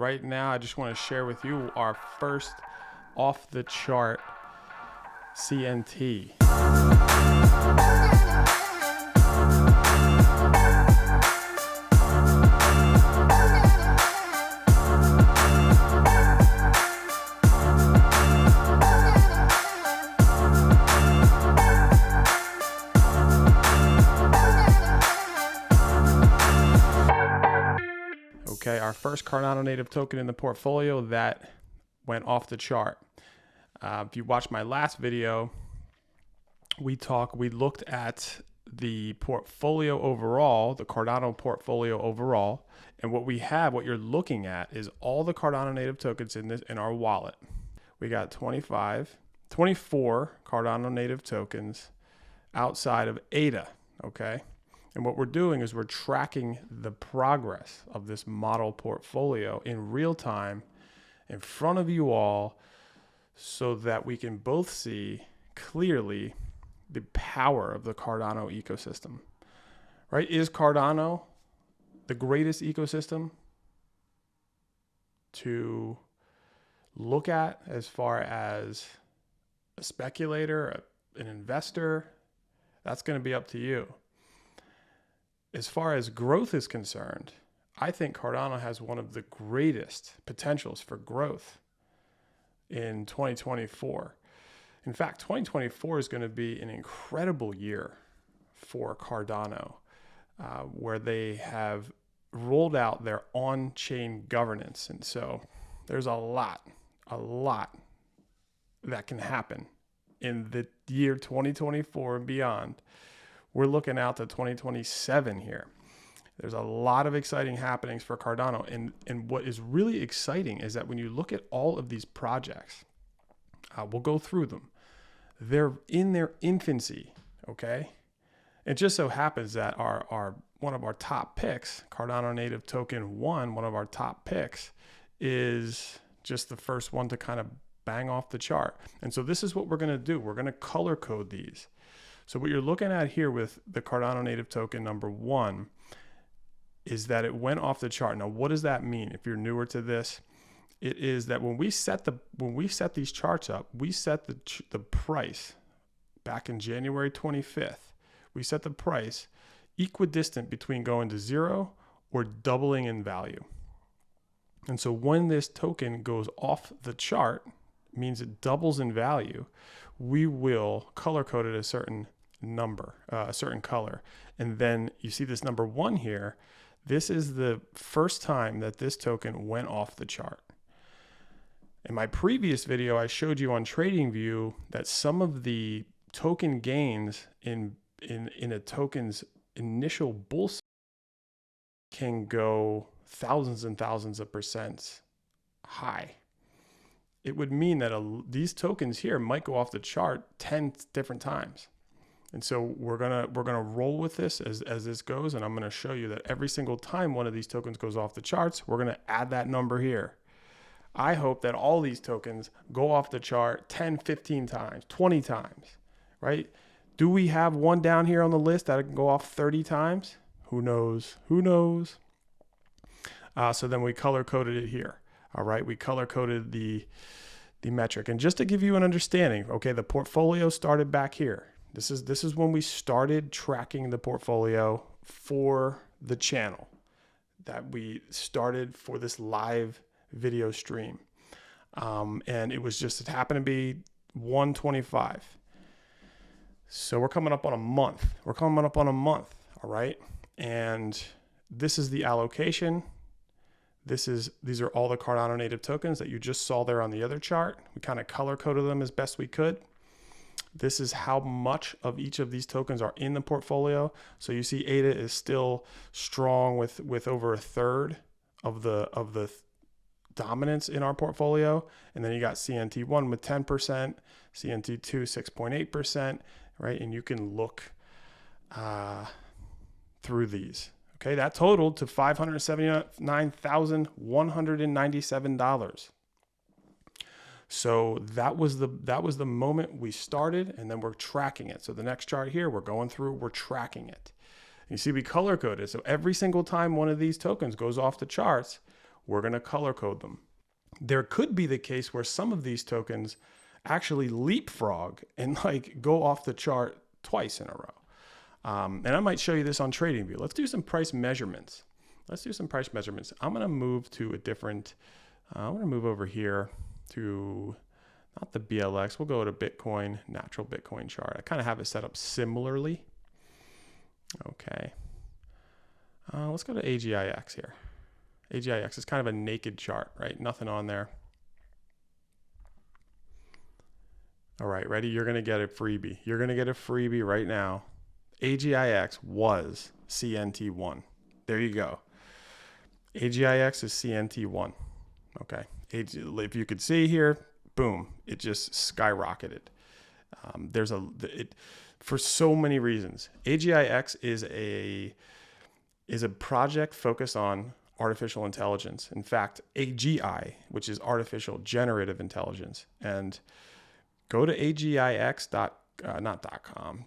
right now I just want to share with you our first off the chart CNT. Okay, our first Cardano Native Token in the portfolio that went off the chart. If you watched my last video, we looked at the portfolio overall, the Cardano portfolio overall, and what you're looking at is all the Cardano Native Tokens in our wallet. We got 24 Cardano Native Tokens outside of ADA, okay? And what we're doing is we're tracking the progress of this model portfolio in real time in front of you all so that we can both see clearly the power of the Cardano ecosystem, right? Is Cardano the greatest ecosystem to look at as far as a speculator, an investor? That's going to be up to you. As far as growth is concerned, I think Cardano has one of the greatest potentials for growth in 2024. In fact, 2024 is going to be an incredible year for Cardano, where they have rolled out their on-chain governance. And so there's a lot that can happen in the year 2024 and beyond. We're looking out to 2027 here. There's a lot of exciting happenings for Cardano. And what is really exciting is that when you look at all of these projects, we'll go through them. They're in their infancy, okay? It just so happens that one of our top picks, Cardano Native Token 1, one of our top picks, is just the first one to kind of bang off the chart. And so this is what we're going to do. We're going to color code these. So what you're looking at here with the Cardano Native Token number 1 is that it went off the chart. Now, what does that mean? If you're newer to this, it is that when we set these charts up, we set the price back in January 25th. We set the price equidistant between going to 0 or doubling in value. And so when this token goes off the chart, means it doubles in value, we will color code it a certain number, a certain color. And then you see this number 1 here. This is the first time that this token went off the chart. In my previous video, I showed you on Tradingview that some of the token gains in a token's initial bull can go thousands and thousands of percents high. It would mean that these tokens here might go off the chart 10 different times. And so we're gonna roll with this as this goes, and I'm gonna show you that every single time one of these tokens goes off the charts, we're gonna add that number here. I hope that all these tokens go off the chart 10, 15 times, 20 times, right? Do we have one down here on the list that can go off 30 times? Who knows? Who knows? So then we color coded it here. All right, we color coded the metric. And just to give you an understanding, okay, the portfolio started back here. This is when we started tracking the portfolio for the channel that we started for this live video stream. And it happened to be 125. So we're coming up on a month. All right. And this is the allocation. These are all the Cardano Native tokens that you just saw there on the other chart. We kind of color coded them as best we could. This is how much of each of these tokens are in the portfolio. So you see ADA is still strong with over a third of the dominance in our portfolio. And then you got CNT1 with 10%, CNT2 6.8%, right? And you can look through these. Okay, that totaled to $579,197. So that was the moment we started, and then we're tracking it. So the next chart here, we're going through, we're tracking it. You see, we color coded. So every single time one of these tokens goes off the charts, We're going to color code them. There could be the case where some of these tokens actually leapfrog and like go off the chart twice in a row. And I might show you this on Tradingview. Let's do some price measurements. I'm going to move to a different, I'm going to move over here to not the BLX. We'll go to Bitcoin, natural Bitcoin chart. I kind of have it set up similarly. Okay. Let's go to AGIX here. AGIX is kind of a naked chart, right? Nothing on there. All right, ready? You're going to get a freebie. You're going to get a freebie right now. AGIX was CNT1. There you go. AGIX is CNT1. Okay. If you could see here, boom, it just skyrocketed. For so many reasons. AGIX is a project focused on artificial intelligence. In fact, AGI, which is artificial generative intelligence, and go to AGIX.com.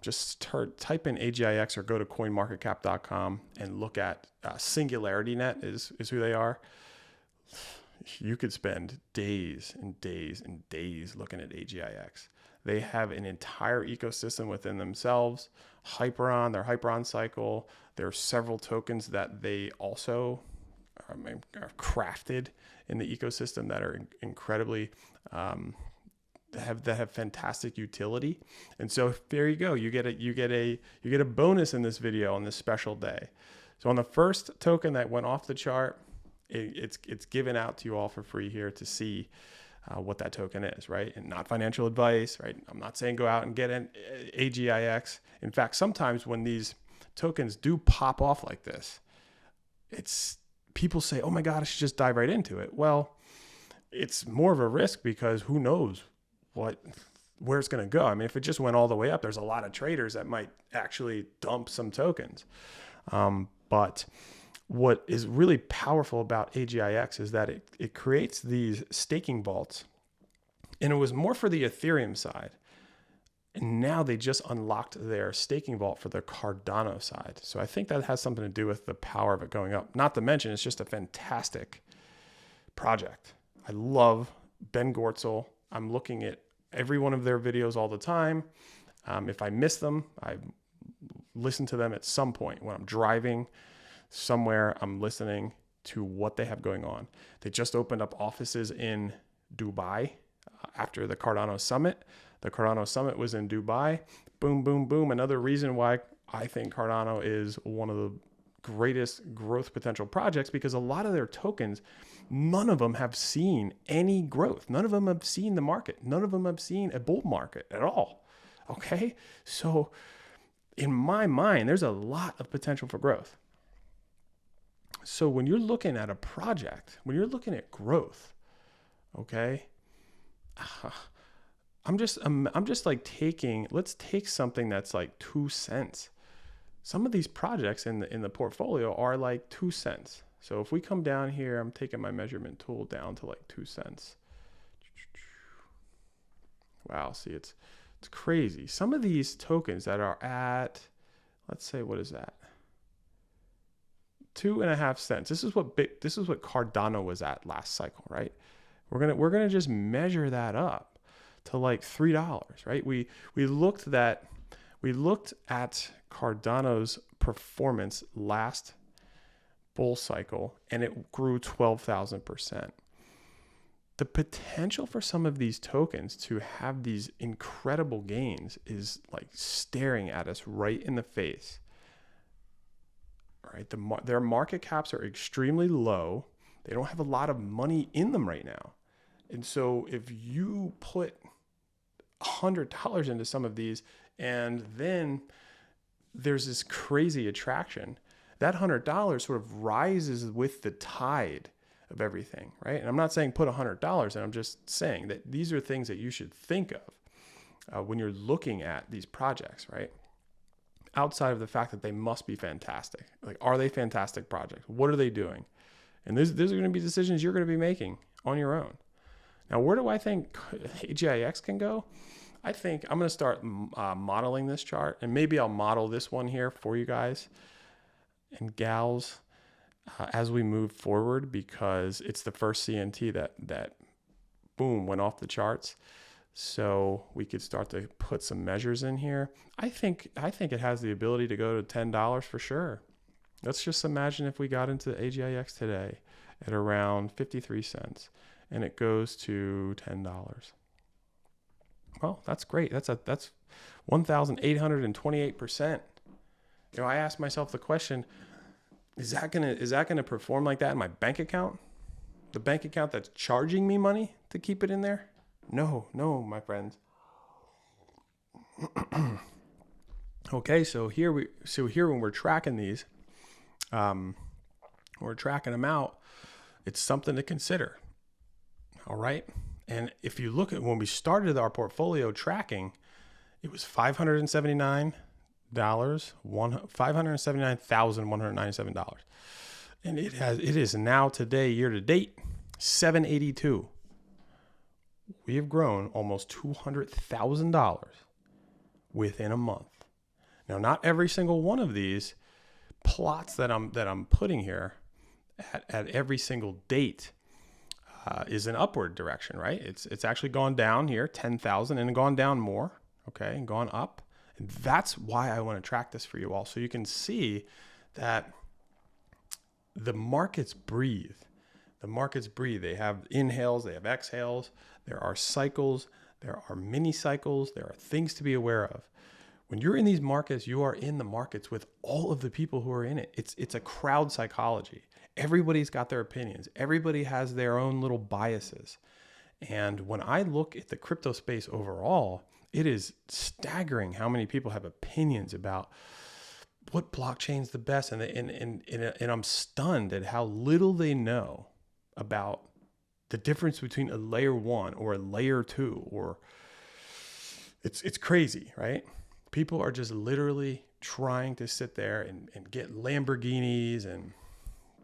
Just type in AGIX or go to coinmarketcap.com and look at SingularityNet is who they are. You could spend days and days and days looking at AGIX. They have an entire ecosystem within themselves. Hyperon, their Hyperon cycle. There are several tokens that they also are crafted in the ecosystem that are incredibly that have fantastic utility. And so there you go. You get a bonus in this video on this special day. So on the first token that went off the chart, it's given out to you all for free here to see what that token is, right? And not financial advice, right? I'm not saying go out and get an AGIX. In fact, sometimes when these tokens do pop off like this, people say, oh my God, I should just dive right into it. Well, it's more of a risk because who knows where it's going to go. I mean, if it just went all the way up, there's a lot of traders that might actually dump some tokens. But what is really powerful about AGIX is that it creates these staking vaults, and it was more for the Ethereum side. And now they just unlocked their staking vault for the Cardano side. So I think that has something to do with the power of it going up. Not to mention, it's just a fantastic project. I love Ben Gortzel. I'm looking at every one of their videos all the time. If I miss them, I listen to them at some point. When I'm driving somewhere, I'm listening to what they have going on. They just opened up offices in Dubai after the Cardano Summit. The Cardano Summit was in Dubai. Boom, boom, boom. Another reason why I think Cardano is one of the greatest growth potential projects, because a lot of their tokens, none of them have seen any growth. None of them have seen the market. None of them have seen a bull market at all. Okay? So in my mind, there's a lot of potential for growth. So when you're looking at a project, when you're looking at growth, okay, I'm just like let's take something that's like 2 cents. Some of these projects in the portfolio are like 2 cents. So if we come down here, I'm taking my measurement tool down to like 2 cents. Wow, see, it's crazy. Some of these tokens that are at, let's say, what is that? 2.5 cents. This is what Cardano was at last cycle, right? We're gonna just measure that up to like $3, right? We looked at Cardano's performance last bull cycle, and it grew 12,000%. The potential for some of these tokens to have these incredible gains is like staring at us right in the face. Right? Their market caps are extremely low. They don't have a lot of money in them right now. And so if you put $100 into some of these, and then there's this crazy attraction, that $100 sort of rises with the tide of everything, right? And I'm not saying put $100 in, I'm just saying that these are things that you should think of when you're looking at these projects, right? Outside of the fact that they must be fantastic. Like, are they fantastic projects? What are they doing? And these are going to be decisions you're going to be making on your own. Now, where do I think AGIX can go? I think I'm going to start modeling this chart, and maybe I'll model this one here for you guys and gals. as we move forward, because it's the first CNT that boom went off the charts. So we could start to put some measures in here. I think it has the ability to go to $10 for sure. Let's just imagine if we got into AGIX today at around 53 cents and it goes to $10. Well, that's great. That's 1,828%. You know, I asked myself the question, is that gonna perform like that in my bank account? The bank account that's charging me money to keep it in there? No, my friends. Okay, so here when we're tracking these, we're tracking them out. It's something to consider. All right. And if you look at when we started our portfolio tracking, it was $579,197. And it is now today, year to date, $782. We have grown almost $200,000 within a month. Now, not every single one of these plots that I'm putting here at every single date is an upward direction, right? It's actually gone down here, 10,000, and gone down more, okay, and gone up. And that's why I want to track this for you all, so you can see that the markets breathe. The markets breathe. They have inhales, they have exhales. There are cycles, there are mini cycles, there are things to be aware of. When you're in these markets, you are in the markets with all of the people who are in it. It's a crowd psychology. Everybody's got their opinions. Everybody has their own little biases. And when I look at the crypto space overall, it is staggering how many people have opinions about what blockchain's the best. And I'm stunned at how little they know about the difference between a layer 1 or a layer 2, or it's crazy, right? People are just literally trying to sit there and get Lamborghinis and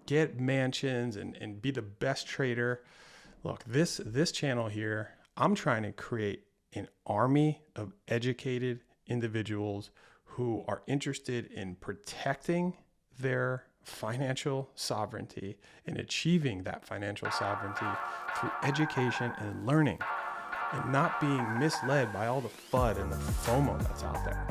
get mansions and be the best trader. Look, this channel here, I'm trying to create an army of educated individuals who are interested in protecting their financial sovereignty and achieving that financial sovereignty through education and learning, and not being misled by all the FUD and the FOMO that's out there.